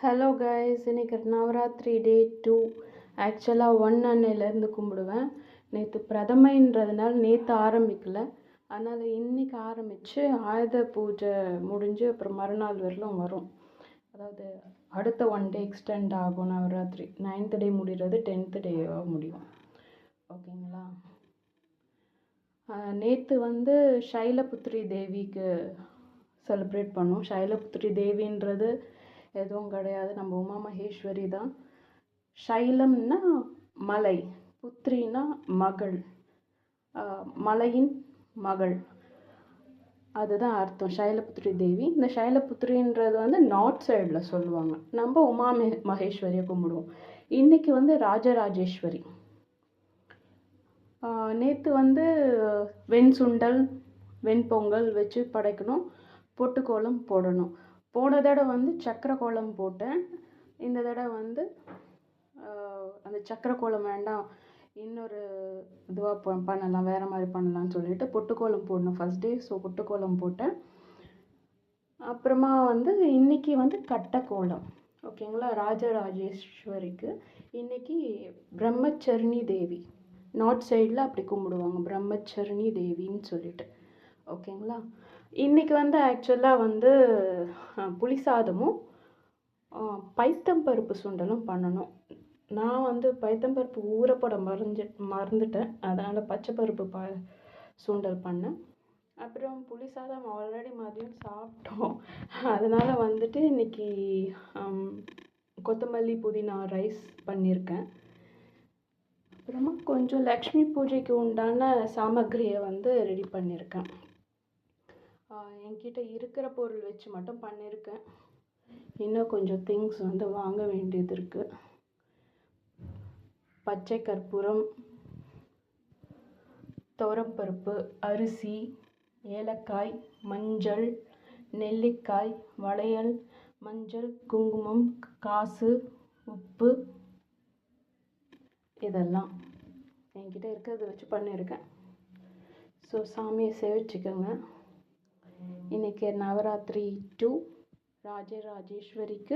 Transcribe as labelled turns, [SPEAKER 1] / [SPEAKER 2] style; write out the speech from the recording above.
[SPEAKER 1] Hello guys, இன்னைக்கு நவராத்திரி டே 2. ஆக்சுவலாக 1 அன்னையிலேருந்து கும்பிடுவேன். நேற்று பிரதமைன்றதுனால நேற்று ஆரம்பிக்கல. அதனால் இன்னைக்கு ஆரம்பித்து ஆயுத பூஜை முடிஞ்சு அப்புறம் மறுநாள் வரலும் வரும். அதாவது அடுத்த 1 டே எக்ஸ்டெண்ட் ஆகும். நவராத்திரி 9th டே முடிகிறது, 10th டேவாக முடியும். ஓகேங்களா? நேற்று சைலபுத்திரி தேவிக்கு செலிப்ரேட் பண்ணோம். சைலபுத்திரி தேவின்றது எதுவும் கிடையாது, நம்ம உமா மகேஸ்வரி தான். சைலம்னா மலை, புத்திரினா மகள், மலையின் மகள், அதுதான் அர்த்தம் சைலபுத்திரி தேவி. இந்த சைலபுத்திரின்றது நார்த் சைடில் சொல்லுவாங்க. நம்ம உமா மகேஸ்வரியை கும்பிடுவோம். இன்னைக்கு ராஜராஜேஸ்வரி. நேற்று வெண் சுண்டல் வெண்பொங்கல் வச்சு படைக்கணும், பொட்டுக்கோலம் போடணும். போன தடவை சக்கரை கோலம் போட்டேன். இந்த தடவை அந்த சக்கரை கோலம் வேண்டாம், இன்னொரு இதுவாக பண்ணலாம், வேறு மாதிரி பண்ணலான்னு சொல்லிட்டு பொட்டுக்கோலம் போடணும் ஃபஸ்ட் டே. ஸோ பொட்டுக்கோலம் போட்டேன். அப்புறமா இன்னைக்கு கட்டை கோலம். ஓகேங்களா? ராஜராஜேஸ்வரிக்கு இன்னைக்கு பிரம்மச்சரணி தேவி, நார்த் சைடில் அப்படி கும்பிடுவாங்க, பிரம்மச்சரணி தேவின்னு சொல்லிட்டு. ஓகேங்களா? இன்றைக்கி ஆக்சுவலாக புளி சாதமும் பைத்தம்பருப்பு சுண்டலும் பண்ணணும். நான் பைத்தம்பருப்பு ஊறப்போட மறந்துட்டேன், அதனால் பச்சைப்பருப்பு சுண்டல் பண்ணேன். அப்புறம் புளி சாதம் ஆல்ரெடி மதியம் சாப்பிட்டோம். அதனால் இன்றைக்கி கொத்தமல்லி புதினா ரைஸ் பண்ணியிருக்கேன். அப்புறமா கொஞ்சம் லக்ஷ்மி பூஜைக்கு உண்டான சாமக்கிரியை ரெடி பண்ணியிருக்கேன். என்கிட்ட இருக்கிற பொருள் வச்சு மட்டும் பண்ணியிருக்கேன். இன்னும் கொஞ்சம் திங்ஸ் வாங்க வேண்டியது இருக்குது. பச்சை கற்பூரம், துவரம்பருப்பு, அரிசி, ஏலக்காய், மஞ்சள், நெல்லிக்காய், வளையல், மஞ்சள், குங்குமம், காசு, உப்பு, இதெல்லாம் என்கிட்ட இருக்கிறத வச்சு பண்ணியிருக்கேன். ஸோ சாமியை சேவிச்சுக்கோங்க. இன்றைக்கி நவராத்திரி 2 ராஜராஜேஸ்வரிக்கு